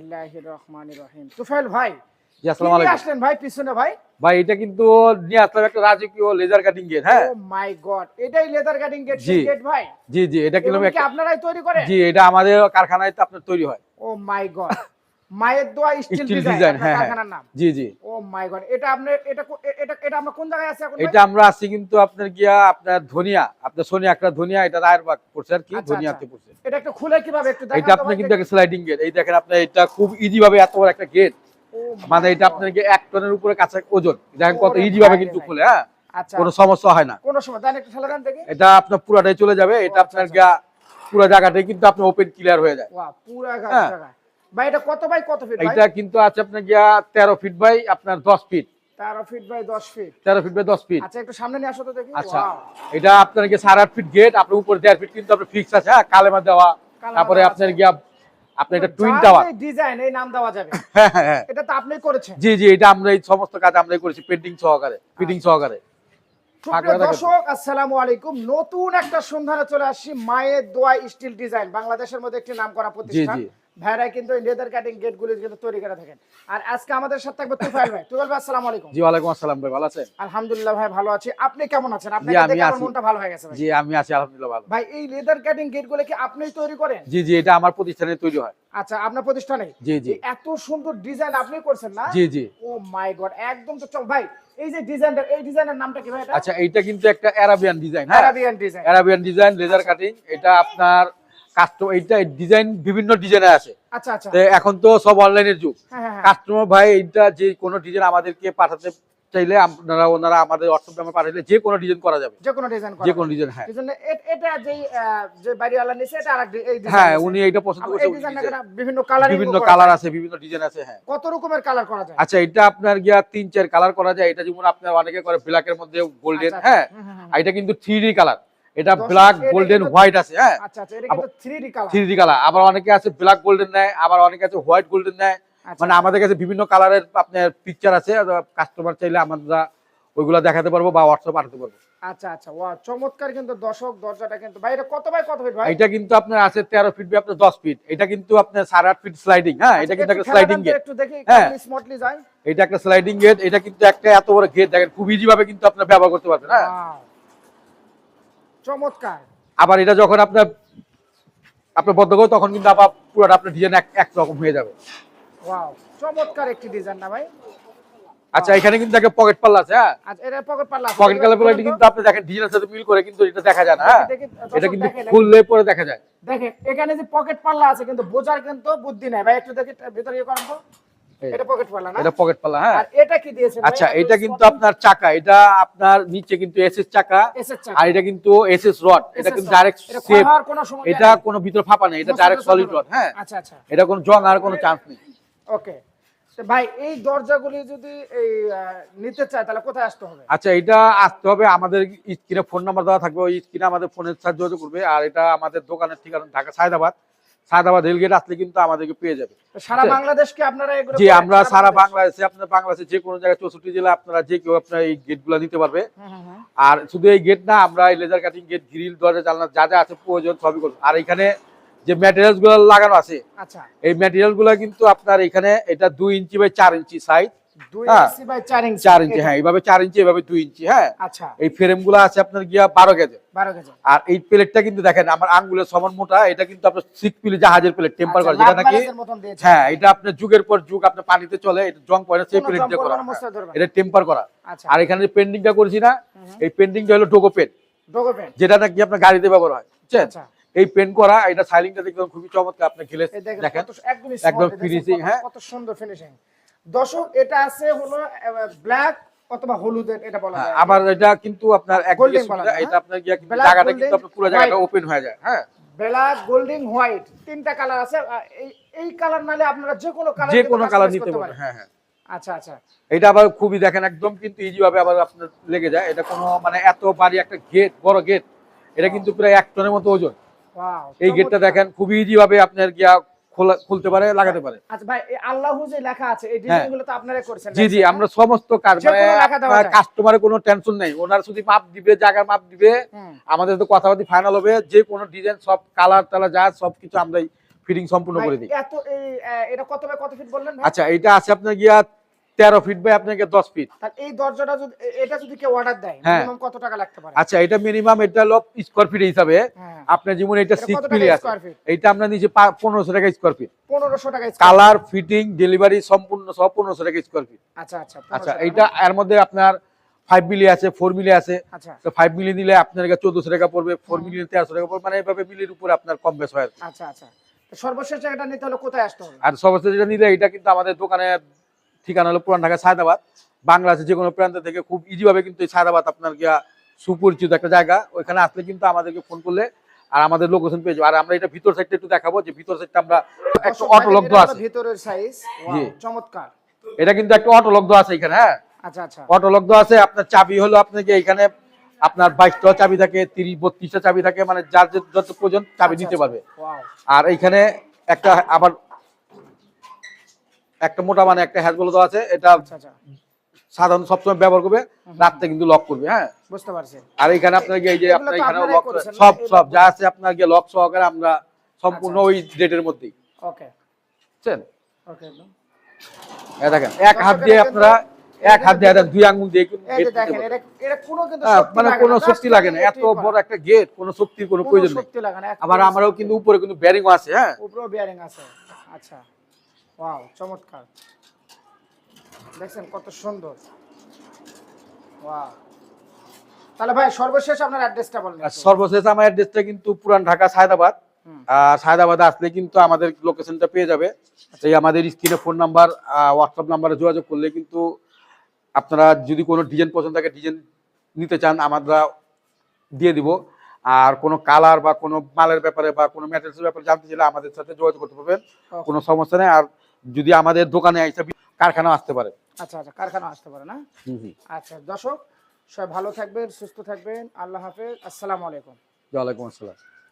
বিসমিল্লাহির রহমানির রহিম। তুফাইল ভাই, জি আসসালামু আলাইকুম। আসলেন ভাই পিছনে ভাই? ভাই এটা কিন্তু নিয়ে আসলাম একটা রাজকীয় লেজার কাটিং গেট। হ্যাঁ, ও মাই গড, এটাই লেদার কাটিং গেট জি গেট ভাই? জি জি, এটা কিন্তু এগুলো কি আপনারাই তৈরি করেন? জি, এটা আমাদের কারখানায় তো আপনার তৈরি হয়। ও মাই গড, মায়ের দোয়া স্টিল স্টিল ডিজাইন ডিজাইন, আপনার হ্যাঁ হ্যাঁ, কারখানার নাম? জি জি। ও মাই গড, এটা আপনি এটা আমরা কোন জায়গায় আছে এখন ভাই? এটা আমরা আছি কিন্তু আপনার গিয়া আপনার ধনিয়া, আপনার সোনিয়া একটা ধনিয়া, এটা রায়েরবাগ পড়ছে আর কি, আচ্ছা, ধনিয়াতে আচ্ছা। পড়ছে। এটা একটু খুলে কিভাবে একটু দেখান এটা তো আপনার ভাই কিন্তু দেখি। একটা স্লাইডিং গেট। এই দেখেন আপনি, এটা খুব ইজি ভাবে এত বড় একটা গেট, ও মানে my এটা God, আপনার কি 1 টনের উপরে কাছে ওজন। দেখেন কত ওরে ইজি ভাবে ভাই রে কিন্তু ভাই। খুলে, হ্যাঁ, আচ্ছা, কোনো সমস্যা হয় না। কোন সময় দেন একটু ঠেলে দেন দেখি। এটা আপনার পুরাটাই চলে যাবে। এটা আচ্ছা, আপনার আচ্ছা। গিয়া পুরো জায়গাটাই কিন্তু আপনার ওপেন ক্লিয়ার হয়ে যায়। ওয়াও, পুরা হ্যাঁ। জায়গা। ভাই এটা কত বাই কত ফিট ভাই? এটা কিন্তু আছে আপনার গিয়া 13 ফিট বাই আপনার 10 feet. 13 feet by 10 feet. 13 feet by 10 feet. আচ্ছা, একটু সামনে নিয়ে আসো তো দেখি। আচ্ছা, ওয়াও, এটা আপনার গিয়ে 8.5 ফিট গেট, আপনার উপর 1.5 ফিট কিন্তু আপনার ফিক্স আছে, হ্যাঁ, কালেমা দেওয়া। কালেমা তারপরে দেওয়া আপনার আছে। গিয়া আপনার এটা টুইন যার টাওয়ার। এই ডিজাইন এই নাম দেওয়া যাবে। হ্যাঁ হ্যাঁ হ্যাঁ, এটা তো আপনিই করেছেন। জি জি, এটা আমরা এই সমস্ত কাজ আমরাই করেছি, পেন্টিং সহকারে, ফিটিং সহকারে। সুপ্রিয় দর্শক আসসালামু আলাইকুম, নতুন একটা সন্ধানে চলে আসছি মায়ের দোয়া স্টিল ডিজাইন, বাংলাদেশের মধ্যে একটি নামকরা প্রতিষ্ঠান। জি। ভাইরা কিন্তু লেদার কাটিং গেট গুলো কিন্তু তৈরি করে থাকেন। আর আজকে আমাদের সাথে থাকবে তুফাইল ভাই। তুফাইল ভাই আসসালামু আলাইকুম। জি ওয়ালাইকুম আসসালাম ভাই, ভালো আছেন? আলহামদুলিল্লাহ ভাই, ভালো আছি। আপনি কেমন আছেন? জি আপনাকে আমি দেখে আমার আছি, মনটা ভালো হয়ে গেছে ভাই। জি আমি আছি আলহামদুলিল্লাহ ভালো। ভাই এই লেদার কাটিং গেট গুলো কি আপনিই তৈরি করেন? জি জি, এটা আমার প্রতিষ্ঠানে তৈরি হয়। আচ্ছা, আপনার প্রতিষ্ঠানে? জি জি এই এত সুন্দর ডিজাইন আপনি করছেন না? জি জি। ও মাই গড, একদম তো ভাই এই যে ডিজাইনটা, এই ডিজাইনের নামটা কি ভাই এটা? আচ্ছা, এইটা কিন্তু একটা অ্যারাবিয়ান ডিজাইন, হ্যাঁ, Arabian design. Arabian design laser cutting. এটা আপনার কাস্টমার, এইটা ডিজাইন বিভিন্ন ডিজাইনে আছে। আচ্ছা আচ্ছা। তো এখন তো সব অনলাইনের যুগ। হ্যাঁ হ্যাঁ হ্যাঁ। কাস্টমার ভাই এইটা যে কোনো ডিজাইন আমাদেরকে পাঠাতে চাইলে ওনারা আমাদের হোয়াটসঅ্যাপ নাম্বার পাঠালে যে কোনো ডিজাইন করা যাবে, যে কোনো ডিজাইন করা যে কোনো ডিজাইন। হ্যাঁ এজন্য এটা যে বাড়িওয়ালা নিছে এটা আরেক এই ডিজাইন। হ্যাঁ, উনি এইটা পছন্দ করছে, এই ডিজাইনটা বিভিন্ন কালার, বিভিন্ন কালার আছে, বিভিন্ন ডিজাইন আছে। হ্যাঁ, কত রকমের কালার করা যায়? আচ্ছা, এটা আপনার গিয়া 3-4 কালার করা যায়। এটা যেমন আপনার অনেকে করে ব্ল্যাকের মধ্যে গোল্ডেন, আচ্ছা, হ্যাঁ, হুম, হুম, হুম। আর এটা কিন্তু 3D কালার। এটা দর্শক, ব্ল্যাক, এটা গোল্ডেন, কিন্তু- হোয়াইট আছে, হ্যাঁ, আচ্ছা আচ্ছা, এটা কিন্তু 3D কালার। 3D colour. আবার অনেকে আছে ব্ল্যাক গোল্ডেন নেয়, আবার অনেকে আছে হোয়াইট গোল্ডেন নেয়। আচ্ছা, মানে আমাদের কাছে বিভিন্ন কালারের আপনার পিকচার আছে, কাস্টমার চাইলে আমরা ওইগুলা দেখাতে পারবো বা হোয়াটসঅ্যাপ পাঠাতে পারবো। আচ্ছা আচ্ছা, ওয়াও, চমৎকার কিন্তু দর্শক। দরজাটা কিন্তু ভাই এটা কত বাই কত ফিট ভাই? এটা কিন্তু আপনার আছে 13 ফিট বাই আপনার 10 ফিট। এটা কিন্তু আপনার 8.5 ফিট স্লাইডিং, হ্যাঁ, এটা কিন্তু একটা স্লাইডিং গেট। একটু দেখি হ্যাঁ। কেমন স্মুথলি যায়। এটা একটা স্লাইডিং গেট। এটা কিন্তু একটা এত বড় গেট, দেখেন খুব ইজি ভাবে কিন্তু আপনার ব্যবহার করতে পারবেন, হ্যাঁ। Wow, চমৎকার। আবার এটা যখন আপনার বদ্ধ করবে তখন কিন্তু আবার পুরোটা আপনার ডিজাইন এক রকম হয়ে যাবে। ওয়াও, চমৎকার একটি ডিজাইন না ভাই? আচ্ছা, এখানে কিন্তু একটা পকেট পাল্লা আছে, হ্যাঁ, আচ্ছা, এটা পকেট পাল্লা আছে। পকেট পাল্লা কিন্তু আপনি দেখেন ডিজাইনের সাথে মিল করে কিন্তু এটা দেখা যায় না, হ্যাঁ, দেখি, দর্শক এটা কিন্তু দেখেন, খুললে পরে দেখা যায়। দেখেন এখানে যে পকেট পাল্লা আছে কিন্তু বোঝার কিন্তু বুদ্ধি নাই ভাই। একটু দেখি ভিতরে ইয়ে করেন তো। এই, এটা পকেট পাল্লা না? এটা পকেট পাল্লা, হ্যাঁ। আর এটা কি দিয়েছেন ভাই? আচ্ছা, এটা কিন্তু আপনার চাকা, এটা আপনার নিচে কিন্তু এসএস চাকা, এসএস চাকা। আর এটা কিন্তু এসএস রড। এটা কিন্তু ডাইরেক্ট এটা শেপ, খোলার কোনো সময় এটা কোনো ভিতর ফাঁপা নেই, এটা ডাইরেক্ট সলিড রড, হ্যাঁ। আচ্ছা আচ্ছা, এটা কোনো জং আর কোনো চান্স নেই। ওকে। তো ভাই এই দরজাগুলি যদি এই নিতে চায় তাহলে কোথায় আসতে হবে? আচ্ছা, এটা আসতে হবে, আমাদের স্ক্রিনে ফোন নাম্বার দেওয়া থাকবে, ওই স্ক্রিনে আমাদের ফোনের সাথে যোগাযোগ করবে। আর এটা আমাদের দোকানের ঠিকানা ঢাকা সায়দাবাদ রেলগেট আসলে কিন্তু আমাদেরকে পেয়ে যাবে। তো সারা বাংলাদেশ কি আপনারা এগুলো জি, করেন? আমরা সারা বাংলাদেশে, আপনার বাংলাদেশে যে কোনো জায়গায় 64 জেলা আপনারা যে কেউ আপনার এই গেটগুলো নিতে পারবে। হুম, হুম, হুম। আর শুধু এই গেট না, আমরা এই লেজার কাটিং গেট, গ্রিল, দরজা, জানলা যা যা আছে প্রয়োজন সবই করব। আর এখানে যে ম্যাটেরিয়ালস গুলো লাগানো আছে, আচ্ছা, এই ম্যাটেরিয়াল গুলো কিন্তু আপনার এখানে এটা 2 ইঞ্চি বাই 4 ইঞ্চি সাইজ, 2 হ্যাঁ, ইঞ্চি বাই 4 ইঞ্চি। 4 ইঞ্চি, হ্যাঁ, এইভাবে 4 ইঞ্চি, এইভাবে 2 ইঞ্চি, হ্যাঁ। আচ্ছা, এই ফ্রেম গুলো আছে আপনার গিয়া 12 গেজে। 12 কেজি। আর এই প্লেটটা কিন্তু দেখেন আমার আঙ্গুলের সমান মোটা। এটা কিন্তু আপনার 6 পিলি জাহাজের প্লেট টেম্পার আচ্ছা, করা, যেটা নাকি, লাভ মতন দিয়েছে। হ্যাঁ, এটা আপনার যুগের পর যুগ আপনার পানিতে চলে, এটা জং পড়ে না, সেই কোনো প্লেট জং দিয়ে পড়বে করা, না, মুছতে ধরবে না। এটা টেম্পার করা। আচ্ছা, আর এখানে যে পেন্টিংটা করেছি না, হুম। এই পেন্টিংটা হলো ডোগো পেন, ডোগো পেন। যেটা নাকি আপনার গাড়িতে ব্যবহার হয়, বুঝছেন। আচ্ছা, এই পেন করা, এটা সাইলিংটা দেখবেন খুবই চমৎকার, আপনি ঘিলে এই দেখেন দেখেন কত একদম একদম smooth, ফিনিশিং, দেখেন হ্যাঁ। কত সুন্দর ফিনিশিং। দর্শক, এটা আছে হলো ব্ল্যাক অথবা হলুদের, এটা বলা যায়। আবার এটা কিন্তু আপনার একদিকে Golden সুবিধা, বলা যায়, এটা আপনার গিয়া কিন্তু Black, জায়গাটা golden, কিন্তু আপনার পুরো জায়গাটা white। ওপেন হয়ে যায়, হ্যাঁ। ব্ল্যাক, গোল্ডেন, হোয়াইট, তিনটা কালার আছে। এই কালার নালে আপনারা যে কোনো কালার, যে কোনো কালার নিতে পারবেন, হ্যাঁ হ্যাঁ। আচ্ছা আচ্ছা, এটা আবার খুবই দেখেন একদম কিন্তু ইজি ভাবে আবার আপনার লেগে যায়। এটা কোনো মানে এত ভারী একটা গেট, বড় গেট, এটা কিন্তু প্রায় 1 টনের মতো ওজন। ওয়াও, এই গেটটা দেখেন খুবই ইজি ভাবে আপনার গিয়া খুলতে পারে, লাগাতে পারে। আচ্ছা ভাই, এই আল্লাহু যে লেখা আছে এই ডিজাইনগুলো তো আপনারাই করেছেন? জি জি, আমরা সমস্ত কাজ, যে মানে কোনো লেখা দেওয়া যায়। কাস্টমারের কোনো টেনশন নেই, ওনার শুধু মাপ দিবে, জায়গার মাপ দিবে, হুম। আমাদের তো কথাবার্তা ফাইনাল হবে, যে কোনো ডিজাইন সব কালার টালার যা সবকিছু আমরাই ফিটিং সম্পূর্ণ ভাই, করে দিই। এত এই এটা কত বাই কত ফিট বললেন ভাই? আচ্ছা, এটা আছে আপনার গিয়া 13 ফিট বাই আপনার গিয়া 10 ফিট। তাহলে এই দরজাটা যদি এটা যদি কেউ অর্ডার দেয় হ্যাঁ। মিনিমাম কত টাকা লাগতে পারে? আচ্ছা, এটা মিনিমাম এটা হলো স্কয়ার ফিট হিসাবে হ্যাঁ। আপনার যেমন এটা এটা 6 কত মিলি টাকা আছে, স্কয়ার ফিট? এইটা আমরা নিচে 1500 টাকা স্কয়ার ফিট। 1500 টাকা স্কয়ার। কালার ফিটিং ডেলিভারি সম্পূর্ণ সব 1500 টাকা স্কয়ার ফিট। আচ্ছা আচ্ছা। আচ্ছা, 1500 এইটা এর মধ্যে আপনার 5 মিলি আছে, 4 মিলি আছে। আচ্ছা তো 5 মিলি নিলে আপনার 1400 টাকা পড়বে, 4 মিলি 1300 টাকা পড়বে, মানে এইভাবে মিলির উপর আপনার কম বেশ হয় আর কি। আচ্ছা আচ্ছা। তো সর্বশেষ এটা নিতে হলে কোথায় আসতে হবে? আর সর্বশেষ যেটা নিলে এটা কিন্তু আমাদের দোকানের ঠিকানা হলো পুরান ঢাকা সায়দাবাদ। বাংলাদেশের যে কোনো প্রান্ত থেকে খুব ইজি ভাবে কিন্তু এই সায়দাবাদ আপনার গিয়া সুপরিচিত একটা জায়গা। ওইখানে আসলে কিন্তু আমাদেরকে ফোন করলে আর আমাদের লোকেশন পেয়ে যাবে। আর আমরা এটা ভিতর সাইডটা একটু দেখাবো, যে ভিতর সাইডটা আমরা একটা দর্শক অটো লক ভাই, দেওয়া এটা আছে। হলো ভিতরের সাইজ। জি। চমৎকার। এটা কিন্তু একটা অটো লক দেওয়া আছে এখানে। হ্যাঁ, আচ্ছা আচ্ছা। অটো লক দেওয়া আছে। আপনার চাবি হলো আপনাকে এখানে আপনার 22টা চাবি থাকে, 30-32টা চাবি থাকে, মানে যার যত প্রয়োজন চাবি আচ্ছা, নিতে আচ্ছা। পারবে। ওয়াও। আর এইখানে একটা আবার একটা মোটা মানে একটা হ্যাজবল দেওয়া আছে। এটা আচ্ছা আচ্ছা। সাধারণ সবসময় ব্যবহার করবে, রাতে কিন্তু লক করবে। হ্যাঁ, বুঝতে পারছি। আর এখানে আপনার গিয়ে এই যে এগুলো আপনার তো এখানেও আপনারাই লক করেছেন না? সব এই সব লক- যা আছে আপনার গিয়ে লক সহকারে আমরা সম্পূর্ণ আচ্ছা, ওই ডেটের মধ্যেই। ওকে বুঝছেন? ওকে একদম। এই দেখেন, এক হাত দিয়ে আপনারা এক হাত দিয়ে দুই আঙ্গুল দিয়ে কিন্তু এই গেট যে দিতে দেখেন পারবেন। এটা এটা কোনো কিন্তু হ্যাঁ, শক্তি মানে লাগে কোনো না, শক্তি just লাগে না, এত electric বড় করা। একটা গেট, কোনো শক্তির কোনো কোনো প্রয়োজন নেই। শক্তি লাগে না, আবার আমরাও কিন্তু উপরে কিন্তু ব্যারিংও আছে। হ্যাঁ, উপরেও বেয়ারিং আছে। আচ্ছা ওয়াও চমৎকার। দেখছেন কত সুন্দর। ওয়াও। তাহলে ভাই সর্বশেষ আপনার অ্যাড্রেসটা বলেন আর একটু। সর্বশেষ আমার অ্যাড্রেসটা কিন্তু পুরান ঢাকা সায়দাবাদ। হুম। আর সায়দাবাদে আসলে কিন্তু আমাদের লোকেশনটা পেয়ে যাবে। এই আমাদের স্ক্রিনে ফোন নাম্বার, হোয়াটসঅ্যাপ নাম্বারে যোগাযোগ করলে কিন্তু আপনারা যদি কোনো ডিজাইন পছন্দ থাকে, ডিজাইন নিতে চান, আমরা দিয়ে দিব। আর কোনো কালার বা কোনো মালের ব্যাপারে বা কোনো ম্যাটেরিয়ালসের ব্যাপারে জানতে চাইলে আমাদের সাথে যোগাযোগ করতে পারবেন, Okay. কোনো সমস্যা নেই। আর যদি আমাদের দোকানে এসে কারখানাও আসতে পারে। আচ্ছা আচ্ছা, কারখানা আসতে পারে না? আচ্ছা দর্শক সবাই ভালো থাকবেন, সুস্থ থাকবেন। আল্লাহ হাফেজ, আসসালামু আলাইকুম। ওয়ালাইকুম আসসালাম।